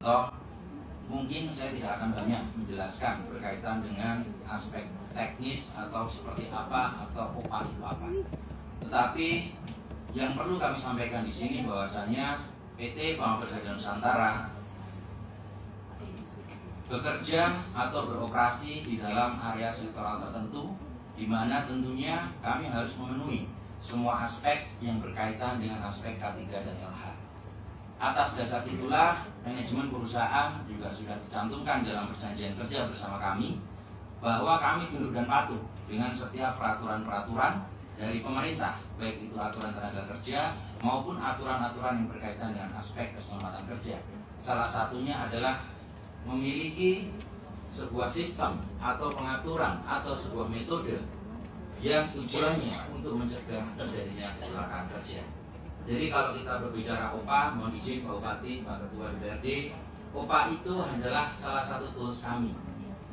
Toh, mungkin saya tidak akan banyak menjelaskan berkaitan dengan aspek teknis atau seperti apa atau upah itu apa. Tetapi yang perlu kami sampaikan di sini bahwasanya PT Pama Persada Nusantara bekerja atau beroperasi di dalam area sektoral tertentu, di mana tentunya kami harus memenuhi semua aspek yang berkaitan dengan aspek K3 dan LH. Atas dasar itulah manajemen perusahaan juga sudah dicantumkan dalam perjanjian kerja bersama kami bahwa kami tunduk dan patuh dengan setiap peraturan-peraturan dari pemerintah, baik itu aturan tenaga kerja maupun aturan-aturan yang berkaitan dengan aspek keselamatan kerja. Salah satunya adalah memiliki sebuah sistem atau pengaturan atau sebuah metode yang tujuannya untuk mencegah terjadinya kecelakaan kerja. Jadi kalau kita berbicara OPA, mohon izin Pak Bupati, Pak Ketua DPRD, OPA itu adalah salah satu tools kami,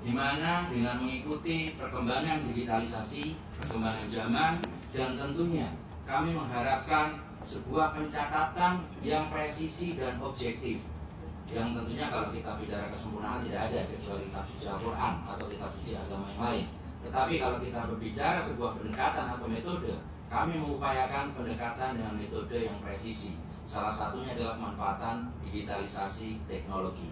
di mana dengan mengikuti perkembangan digitalisasi, perkembangan zaman, dan tentunya kami mengharapkan sebuah pencatatan yang presisi dan objektif. Yang tentunya kalau kita bicara kesempurnaan tidak ada kecuali kitab suci Al-Quran atau kitab suci agama yang lain. Tetapi kalau kita berbicara sebuah pendekatan atau metode, kami mengupayakan pendekatan dengan metode yang presisi. Salah satunya adalah pemanfaatan digitalisasi teknologi.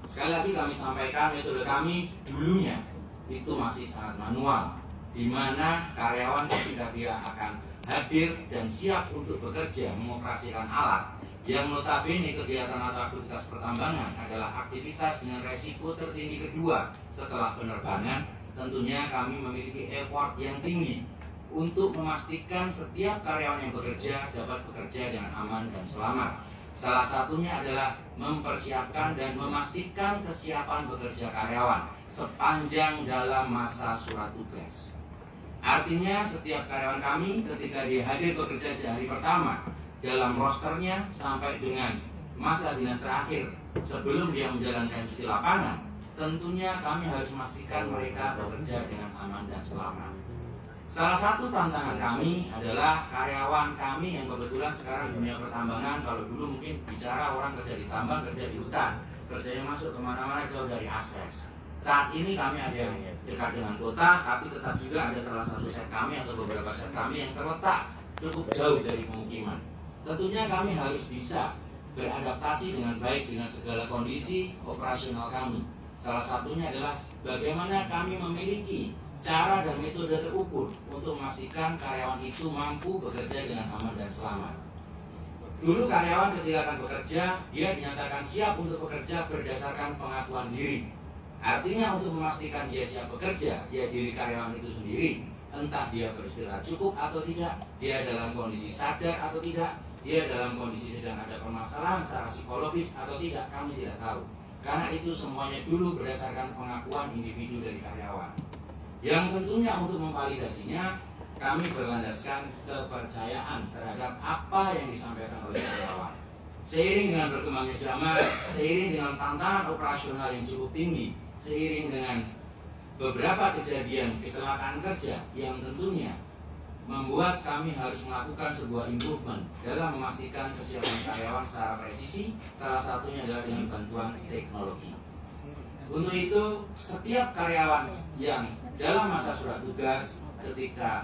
Sekali lagi kami sampaikan metode kami dulunya itu masih sangat manual, di mana karyawan ketika dia akan hadir dan siap untuk bekerja mengoperasikan alat yang notabene kegiatan atau aktivitas pertambangan adalah aktivitas dengan resiko tertinggi kedua setelah penerbangan. Tentunya kami memiliki effort yang tinggi untuk memastikan setiap karyawan yang bekerja dapat bekerja dengan aman dan selamat. Salah satunya adalah mempersiapkan dan memastikan kesiapan bekerja karyawan sepanjang dalam masa surat tugas. Artinya setiap karyawan kami ketika dia hadir bekerja sehari pertama dalam rosternya sampai dengan masa dinas terakhir sebelum dia menjalankan cuti lapangan, tentunya kami harus memastikan mereka bekerja dengan aman dan selamat. Salah satu tantangan kami adalah karyawan kami yang kebetulan sekarang dunia pertambangan. Kalau dulu mungkin bicara orang kerja di tambang, kerja di hutan, kerjanya masuk kemana-mana jauh dari akses. Saat ini kami ada yang dekat dengan kota, tapi tetap juga ada salah satu set kami atau beberapa set kami yang terletak cukup jauh dari pemukiman. Tentunya kami harus bisa beradaptasi dengan baik dengan segala kondisi operasional kami. Salah satunya adalah bagaimana kami memiliki cara dan metode terukur untuk memastikan karyawan itu mampu bekerja dengan aman dan selamat. Dulu karyawan ketika akan bekerja, dia dinyatakan siap untuk bekerja berdasarkan pengakuan diri. Artinya untuk memastikan dia siap bekerja, ya diri karyawan itu sendiri, entah dia beristirahat cukup atau tidak, dia dalam kondisi sadar atau tidak, dia dalam kondisi sedang ada permasalahan secara psikologis atau tidak, kami tidak tahu. Karena itu semuanya dulu berdasarkan pengakuan individu dari karyawan. Yang tentunya untuk memvalidasinya kami berlandaskan kepercayaan terhadap apa yang disampaikan oleh karyawan. Seiring dengan berkembangnya zaman, seiring dengan tantangan operasional yang cukup tinggi, seiring dengan beberapa kejadian kecelakaan kerja yang tentunya membuat kami harus melakukan sebuah improvement dalam memastikan kesiapan karyawan secara presisi, salah satunya adalah dengan bantuan teknologi. Untuk itu, setiap karyawan yang dalam masa surat tugas, ketika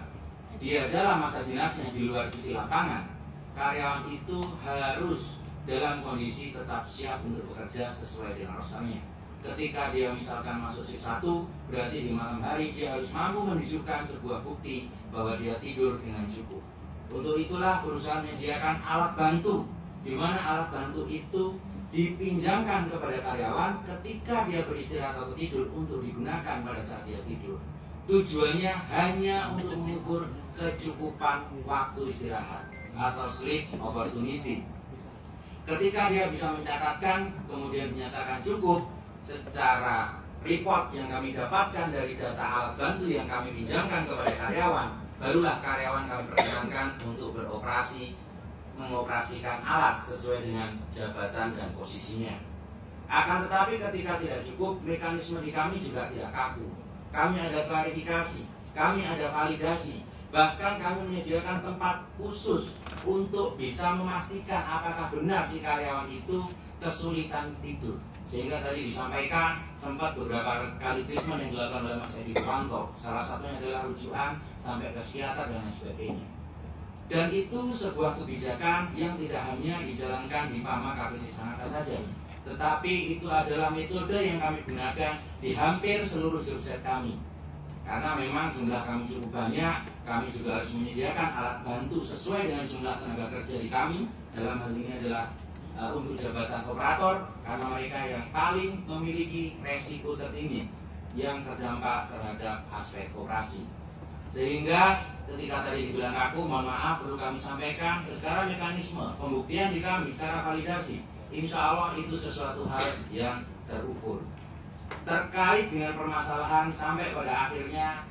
dia dalam masa dinasnya di luar cuti lapangan, karyawan itu harus dalam kondisi tetap siap untuk bekerja sesuai dengan rosternya. Ketika dia misalkan masuk shift 1, berarti di malam hari dia harus mampu menunjukkan sebuah bukti bahwa dia tidur dengan cukup. Untuk itulah perusahaan menyediakan alat bantu, di mana alat bantu itu dipinjamkan kepada karyawan ketika dia beristirahat atau tidur untuk digunakan pada saat dia tidur. Tujuannya hanya untuk mengukur kecukupan waktu istirahat atau sleep opportunity. Ketika dia bisa mencatatkan kemudian dinyatakan cukup secara report yang kami dapatkan dari data alat bantu yang kami pinjamkan kepada karyawan, barulah karyawan kami perkenankan untuk beroperasi mengoperasikan alat sesuai dengan jabatan dan posisinya. Akan tetapi ketika tidak cukup, mekanisme di kami juga tidak kaku. Kami ada klarifikasi, kami ada validasi, bahkan kami menyediakan tempat khusus untuk bisa memastikan apakah benar si karyawan itu kesulitan tidur. Sehingga tadi disampaikan sempat beberapa kali treatment yang dilakukan oleh Mas Edi Purwanto. Salah satunya adalah rujukan sampai ke psikiater dan lain sebagainya. Dan itu sebuah kebijakan yang tidak hanya dijalankan di PAMA KPC Sangatta saja, tetapi itu adalah metode yang kami gunakan di hampir seluruh jobset kami. Karena memang jumlah kami cukup banyak, kami juga harus menyediakan alat bantu sesuai dengan jumlah tenaga kerja di kami. Dalam hal ini adalah untuk jabatan operator, karena mereka yang paling memiliki resiko tertinggi yang terdampak terhadap aspek operasi. Sehingga ketika tadi dibilang aku, mohon maaf, perlu kami sampaikan secara mekanisme pembuktian di kami secara validasi, insya Allah itu sesuatu hal yang terukur. Terkait dengan permasalahan sampai pada akhirnya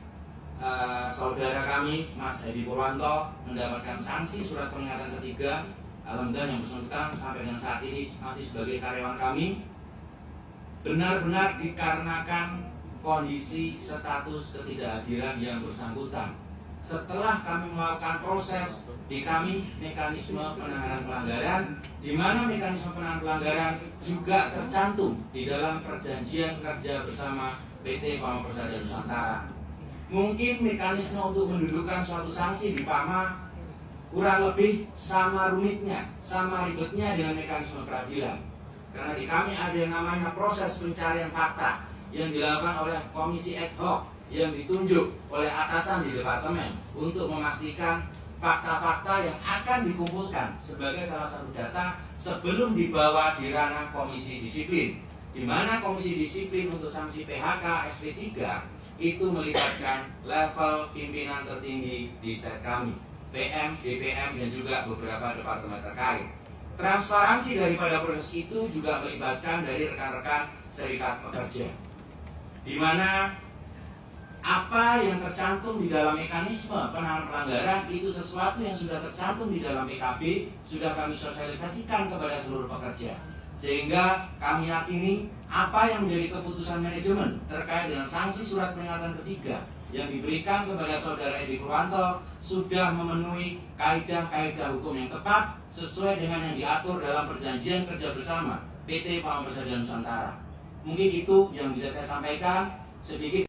saudara kami Mas Edi Purwanto mendapatkan sanksi surat peringatan ketiga, alhamdulillah yang bersangkutan sampai dengan saat ini masih sebagai karyawan kami, benar-benar dikarenakan kondisi status ketidakhadiran yang bersangkutan. Setelah kami melakukan proses di kami mekanisme penanganan pelanggaran, di mana mekanisme penanganan pelanggaran juga tercantum di dalam perjanjian kerja bersama PT PAMA Persada Nusantara. Mungkin mekanisme untuk mendudukkan suatu sanksi di PAMA kurang lebih sama rumitnya, sama ribetnya dengan mekanisme peradilan. Karena di kami ada yang namanya proses pencarian fakta yang dilakukan oleh komisi ad hoc yang ditunjuk oleh atasan di departemen untuk memastikan fakta-fakta yang akan dikumpulkan sebagai salah satu data sebelum dibawa di ranah komisi disiplin, di mana komisi disiplin untuk sanksi PHK SP3 itu melibatkan level pimpinan tertinggi di set kami, PM, DPM, dan juga beberapa departemen terkait. Transparansi daripada proses itu juga melibatkan dari rekan-rekan serikat pekerja, di mana apa yang tercantum di dalam mekanisme penanganan pelanggaran itu sesuatu yang sudah tercantum di dalam PKB, sudah kami sosialisasikan kepada seluruh pekerja. Sehingga kami yakini apa yang menjadi keputusan manajemen terkait dengan sanksi surat peringatan ketiga yang diberikan kepada saudara Edi Purwanto sudah memenuhi kaidah-kaidah hukum yang tepat sesuai dengan yang diatur dalam perjanjian kerja bersama PT PAMA Persada Nusantara. Mungkin itu yang bisa saya sampaikan sedikit.